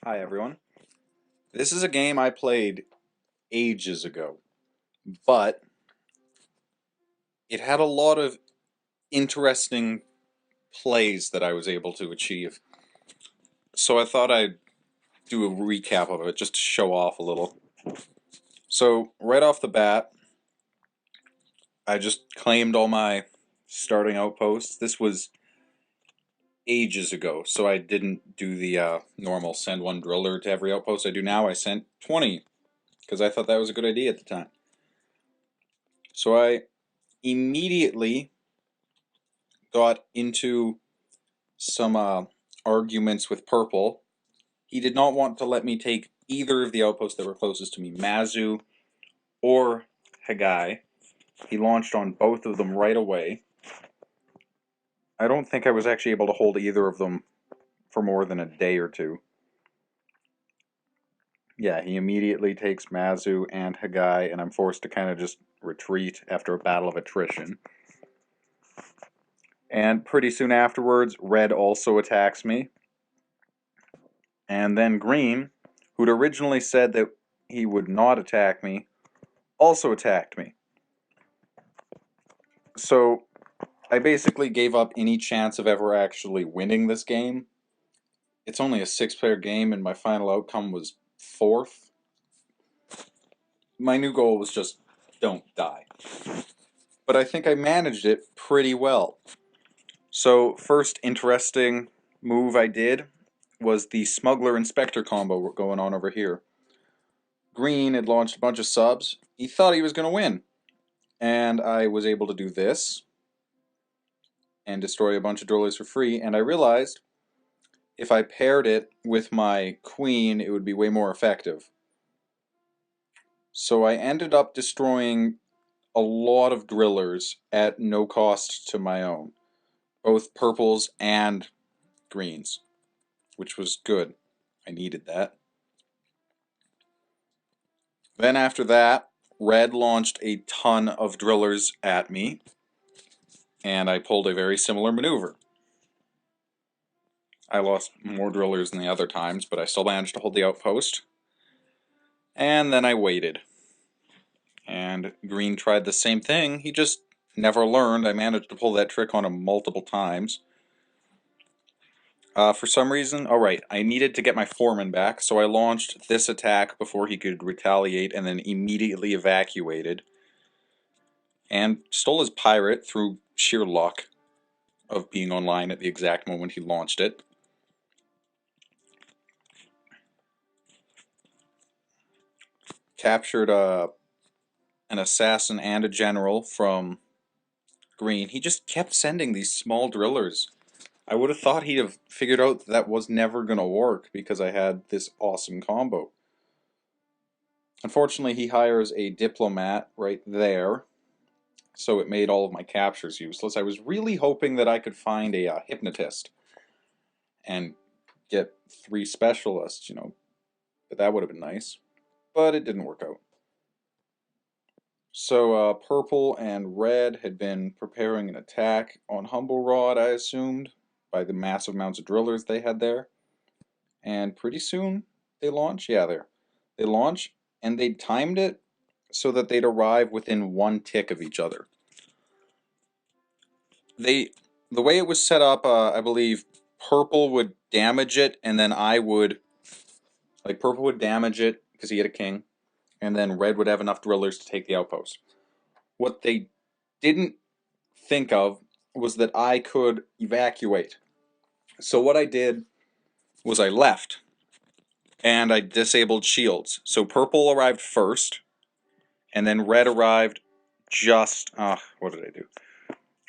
Hi everyone. This is a game I played ages ago, but it had a lot of interesting plays that I was able to achieve. So I thought I'd do a recap of it just to show off a little. So, right off the bat, I just claimed all my starting outposts. This was ages ago, so I didn't do the normal send one driller to every outpost I do now. I sent 20 because I thought that was a good idea at the time. So I immediately got into some arguments with Purple. He did not want to let me take either of the outposts that were closest to me, Mazu or Hagai. He launched on both of them right away. I don't think I was actually able to hold either of them for more than a day or two. Yeah, he immediately takes Mazu and Hagai, and I'm forced to kind of just retreat after a battle of attrition. And pretty soon afterwards, Red also attacks me. And then Green, who'd originally said that he would not attack me, also attacked me. So I basically gave up any chance of ever actually winning this game. It's only a 6-player game, and my final outcome was 4th. My new goal was just don't die. But I think I managed it pretty well. So, first interesting move I did was the Smuggler Inspector combo going on over here. Green had launched a bunch of subs. He thought he was going to win. And I was able to do this and destroy a bunch of drillers for free. And I realized if I paired it with my queen, it would be way more effective. So I ended up destroying a lot of drillers at no cost to my own, both purples and greens, which was good. I needed that. Then after that, red launched a ton of drillers at me, and I pulled a very similar maneuver. I lost more drillers than the other times, but I still managed to hold the outpost. And then I waited. And Green tried the same thing, he just never learned. I managed to pull that trick on him multiple times. For some reason, alright, I needed to get my foreman back, so I launched this attack before he could retaliate and then immediately evacuated. And stole his pirate through sheer luck of being online at the exact moment he launched it. Captured an assassin and a general from Green. He just kept sending these small drillers. I would have thought he'd have figured out that was never going to work because I had this awesome combo. Unfortunately, he hires a diplomat right there, so it made all of my captures useless. I was really hoping that I could find a hypnotist and get 3 specialists, but that would have been nice. But it didn't work out. So purple and red had been preparing an attack on Humble Rod, I assumed, by the massive amounts of drillers they had there. And pretty soon they launch. Yeah, there. They launch, and they timed it so that they'd arrive within 1 tick of each other. The way it was set up, I believe purple would damage it, and then purple would damage it because he had a king, and then red would have enough drillers to take the outpost. What they didn't think of was that I could evacuate. So what I did was I left, and I disabled shields. So purple arrived first, and then red arrived just... what did I do?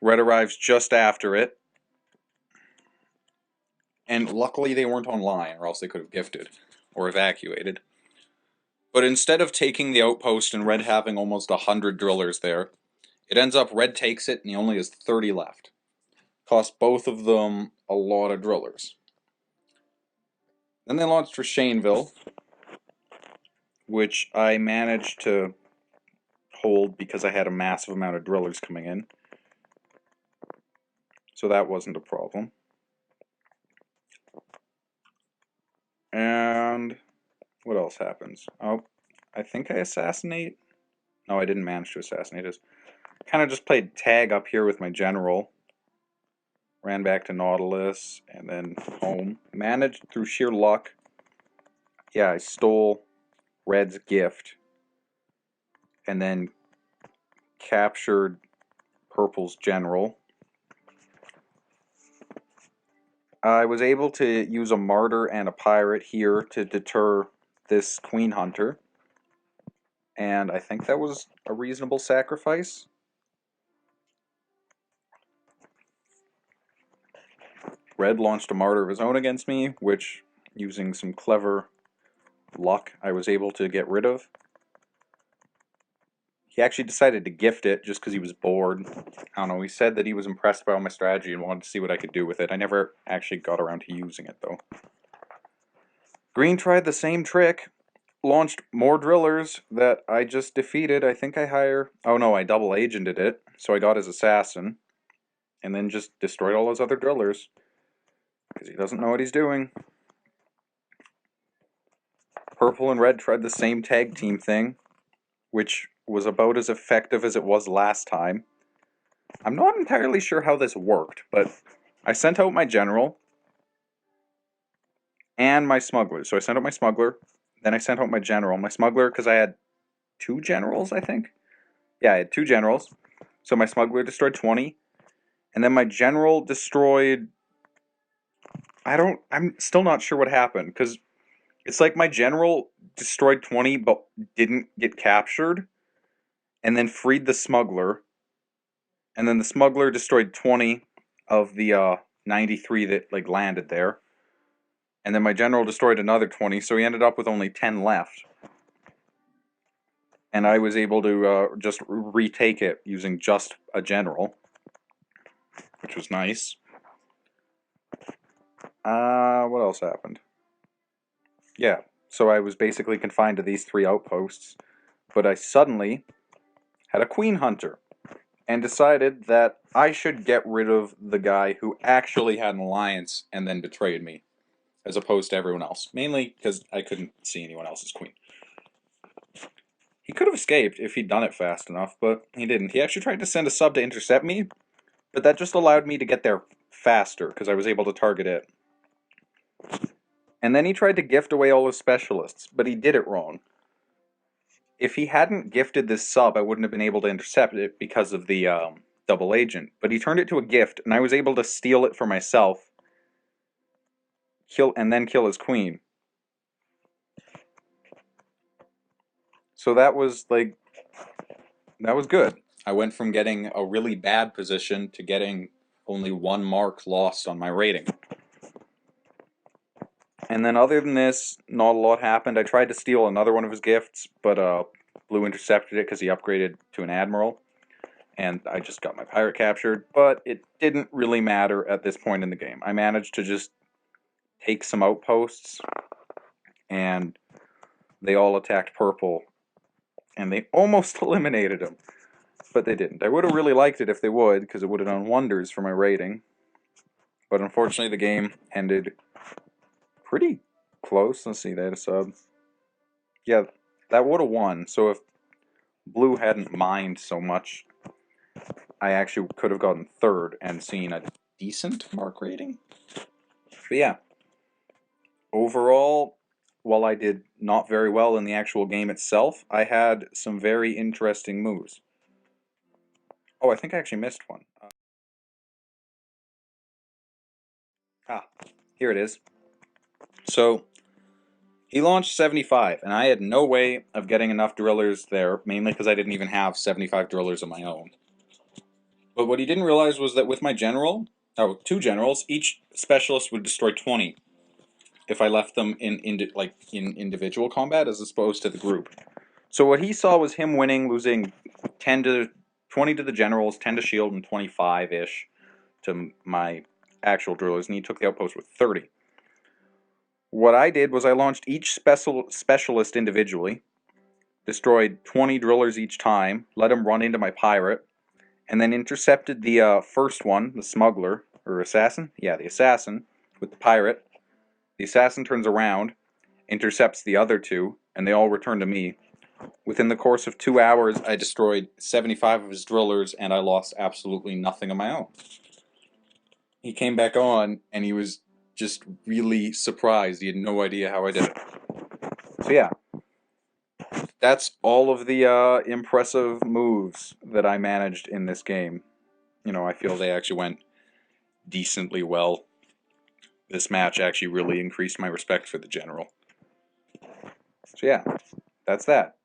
Red arrives just after it, and luckily they weren't online, or else they could have gifted or evacuated. But instead of taking the outpost and red having almost 100 drillers there, it ends up red takes it and he only has 30 left. Cost both of them a lot of drillers. Then they launched for Shaneville, which I managed to hold because I had a massive amount of drillers coming in. So that wasn't a problem. else happens? Oh, I think I assassinate. No, I didn't manage to assassinate us. Kind of just played tag up here with my general. Ran back to Nautilus and then home. Managed through sheer luck. Yeah, I stole Red's gift. And then captured Purple's general. I was able to use a martyr and a pirate here to deter this Queen Hunter. And I think that was a reasonable sacrifice. Red launched a martyr of his own against me, which, using some clever luck, I was able to get rid of. He actually decided to gift it just because he was bored. I don't know, he said that he was impressed by my strategy and wanted to see what I could do with it. I never actually got around to using it, though. Green tried the same trick, launched more drillers that I just defeated. I think oh no, I double agented it, so I got his assassin, and then just destroyed all his other drillers, because he doesn't know what he's doing. Purple and red tried the same tag team thing, which was about as effective as it was last time. I'm not entirely sure how this worked, but I sent out my general and my smuggler. So I sent out my smuggler, then I sent out my general. My smuggler, because I had 2 generals, I think? Yeah, I had 2 generals. So my smuggler destroyed 20, and then my general destroyed... I'm still not sure what happened, because it's like my general destroyed 20 but didn't get captured, and then freed the smuggler, and then the smuggler destroyed 20 of the 93 that like landed there, and then my general destroyed another 20, so he ended up with only 10 left. And I was able to just retake it using just a general, which was nice. What else happened? Yeah, so I was basically confined to these 3 outposts, but I suddenly had a Queen Hunter, and decided that I should get rid of the guy who actually had an alliance and then betrayed me, as opposed to everyone else. Mainly because I couldn't see anyone else's queen. He could have escaped if he'd done it fast enough, but he didn't. He actually tried to send a sub to intercept me, but that just allowed me to get there faster, because I was able to target it. And then he tried to gift away all his specialists, but he did it wrong. If he hadn't gifted this sub, I wouldn't have been able to intercept it because of the double agent. But he turned it to a gift, and I was able to steal it for myself, and then kill his queen. So that was good. I went from getting a really bad position to getting only 1 mark lost on my rating. And then other than this, not a lot happened. I tried to steal another one of his gifts, but Blue intercepted it because he upgraded to an admiral. And I just got my pirate captured, but it didn't really matter at this point in the game. I managed to just take some outposts, and they all attacked purple, and they almost eliminated him, but they didn't. I would have really liked it if they would, because it would have done wonders for my rating, but unfortunately the game ended pretty close. Let's see, they had a sub. Yeah, that would have won, so if Blue hadn't mined so much, I actually could have gotten 3rd and seen a decent mark rating. But yeah, overall, while I did not very well in the actual game itself, I had some very interesting moves. Oh, I think I actually missed one. Here it is. So, he launched 75, and I had no way of getting enough drillers there, mainly because I didn't even have 75 drillers of my own. But what he didn't realize was that with my general, 2 generals, each specialist would destroy 20 if I left them in individual combat as opposed to the group. So what he saw was him winning, losing 20 to the generals, 10 to shield, and 25-ish to my actual drillers, and he took the outpost with 30. What I did was I launched each specialist individually, destroyed 20 drillers each time, let him run into my pirate, and then intercepted the first one, the smuggler, or assassin? Yeah, the assassin, with the pirate. The assassin turns around, intercepts the other 2, and they all return to me. Within the course of 2 hours, I destroyed 75 of his drillers, and I lost absolutely nothing of my own. He came back on, and he was just really surprised. He had no idea how I did it. So yeah, that's all of the impressive moves that I managed in this game. I feel they actually went decently well. This match actually really increased my respect for the general. So yeah, that's that.